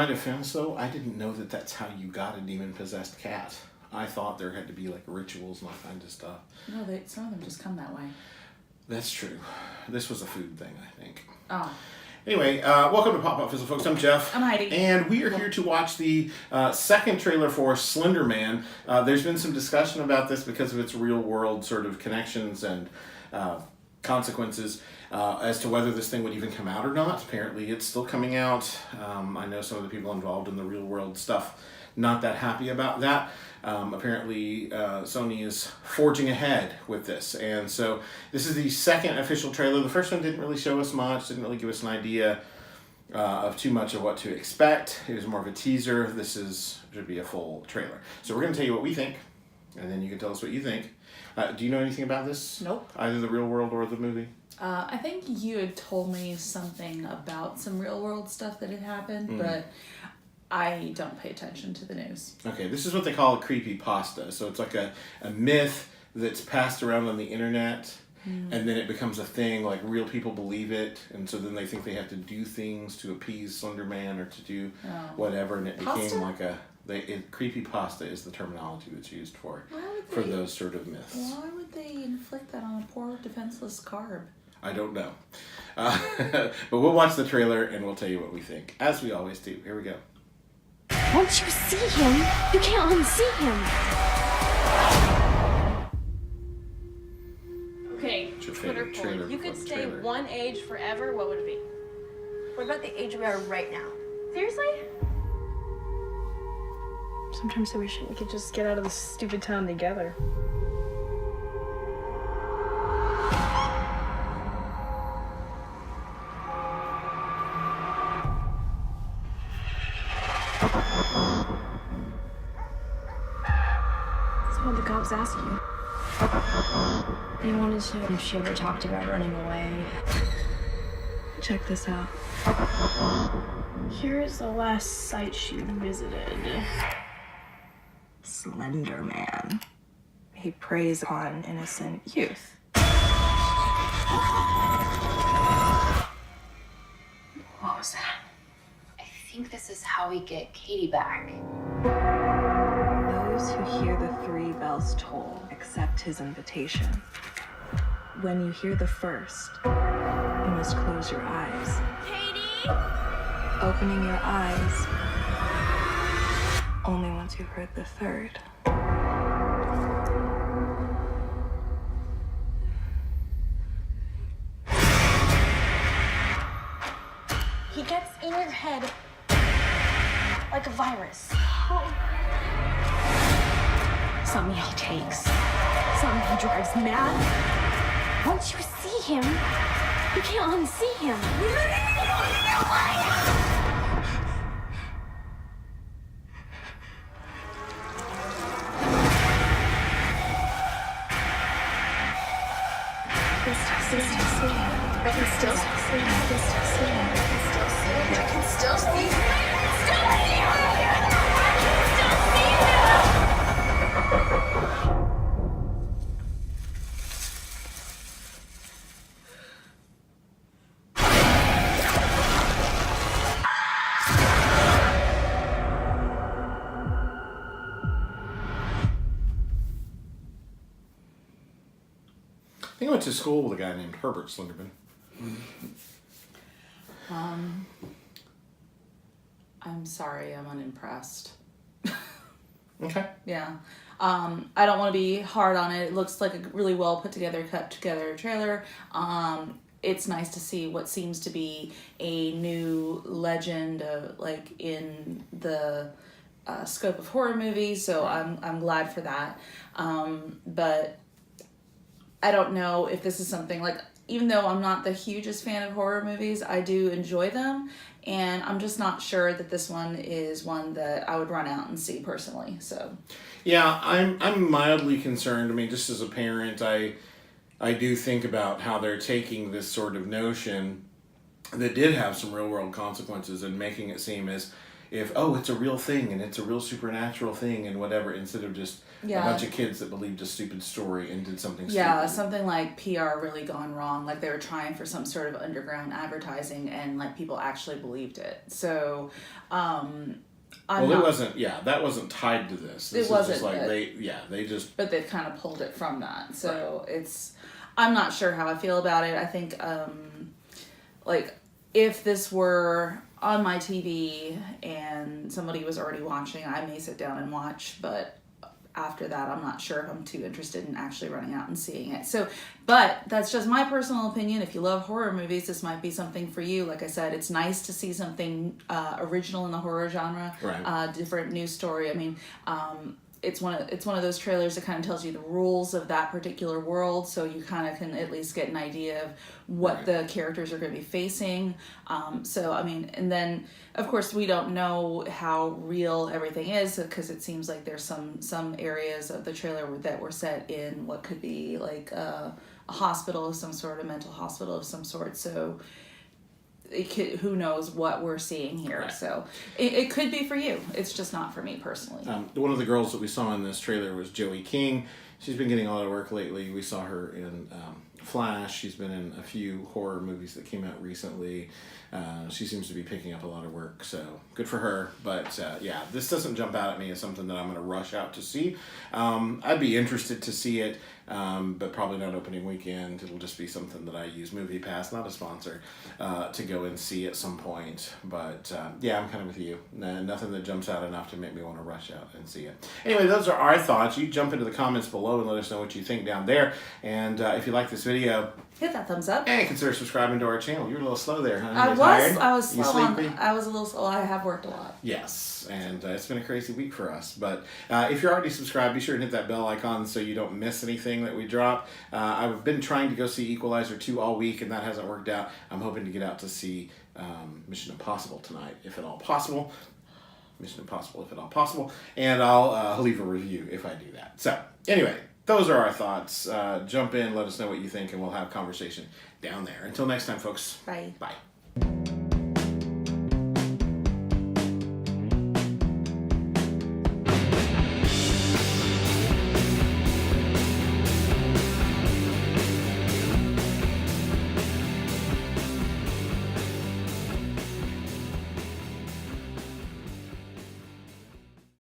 my defense, though, I didn't know that that's how you got a demon-possessed cat. I thought there had to be, like, rituals and all kinds of stuff. No, some of them just come that way. That's true. This was a food thing, I think. Oh. Anyway, welcome to Pop Pop Fizzle, folks. I'm Jeff. I'm Heidi. And we are here to watch the second trailer for Slender Man. There's been some discussion about this because of its real-world sort of connections and consequences as to whether this thing would even come out or not. Apparently, it's still coming out. I know some of the people involved in the real-world stuff not that happy about that. Apparently, Sony is forging ahead with this. And so this is the second official trailer. The first one didn't really show us much, didn't really give us an idea of too much of what to expect. It was more of a teaser. This should be a full trailer. So we're going to tell you what we think, and then you can tell us what you think. Do you know anything about this? Nope. Either the real world or the movie? I think you had told me something about some real world stuff that had happened, but I don't pay attention to the news. Okay, this is what they call a creepypasta. So it's like a myth that's passed around on the internet, and then it becomes a thing, like real people believe it, and so then they think they have to do things to appease Slender Man or to do whatever, and it became like creepypasta is the terminology that's used for those sort of myths. Why would they inflict that on a poor, defenseless carb? I don't know. But we'll watch the trailer and we'll tell you what we think, as we always do. Here we go. Once you see him, you can't unsee him. Okay, Twitter poll. You could stay one age forever, what would it be? What about the age we are right now? Seriously? Sometimes I wish we could just get out of this stupid town together. So what'd the cops ask you? They wanted to know if she ever talked about running away. Check this out. Here is the last site she visited. Slender Man. He preys on innocent youth. What was that? I think this is how we get Katie back. Those who hear the 3 bells toll accept his invitation. When you hear the first, you must close your eyes. Katie! Opening your eyes only once you've heard the third. He gets in your head like a virus. Some he takes. Some he drives mad. Once you see him, you can't unsee him. I think I went to school with a guy named Herbert Slenderman. I'm sorry, I'm unimpressed. Okay. Yeah. I don't want to be hard on it. It looks like a really well put together, cut together trailer. It's nice to see what seems to be a new legend like in the scope of horror movies, so I'm glad for that. But I don't know if this is something like, even though I'm not the hugest fan of horror movies, I do enjoy them, and I'm just not sure that this one is one that I would run out and see personally. So, yeah, I'm mildly concerned. I mean, just as a parent, I do think about how they're taking this sort of notion that did have some real world consequences and making it seem as if it's a real thing and it's a real supernatural thing and whatever, instead of just a bunch of kids that believed a stupid story and did something stupid. Yeah, something like PR really gone wrong. Like they were trying for some sort of underground advertising and like people actually believed it. So, that wasn't tied to this. This it wasn't. Just like they just. But they've kind of pulled it from that. So I'm not sure how I feel about it. I think, like, if this were on my TV and somebody was already watching, I may sit down and watch, but after that, I'm not sure if I'm too interested in actually running out and seeing it. So, but that's just my personal opinion. If you love horror movies, this might be something for you. Like I said, it's nice to see something original in the horror genre, different new story. I mean, it's one of those trailers that kind of tells you the rules of that particular world, so you kind of can at least get an idea of what the characters are going to be facing. So I mean, and then of course we don't know how real everything is, because it seems like there's some areas of the trailer that were set in what could be like a hospital of some sort, a mental hospital of some sort. So who knows what we're seeing here. Right. So it could be for you. It's just not for me personally. One of the girls that we saw in this trailer was Joey King. She's been getting a lot of work lately. We saw her in Flash. She's been in a few horror movies that came out recently. She seems to be picking up a lot of work, so good for her. But this doesn't jump out at me as something that I'm going to rush out to see. I'd be interested to see it, but probably not opening weekend. It'll just be something that I use MoviePass, not a sponsor, to go and see at some point. But I'm kind of with you. Nothing that jumps out enough to make me want to rush out and see it. Anyway, those are our thoughts. You jump into the comments below and let us know what you think down there. And if you like this video, hit that thumbs up and consider subscribing to our channel. You were a little slow there, huh? I was slow I was a little slow. I have worked a lot. Yes, and it's been a crazy week for us. But if you're already subscribed, be sure and hit that bell icon so you don't miss anything that we drop. I've been trying to go see Equalizer 2 all week, and that hasn't worked out. I'm hoping to get out to see Mission Impossible tonight, if at all possible. Mission Impossible, if at all possible. And I'll leave a review if I do that. So, anyway, those are our thoughts. Jump in, let us know what you think, and we'll have conversation down there. Until next time, folks. Bye. Bye.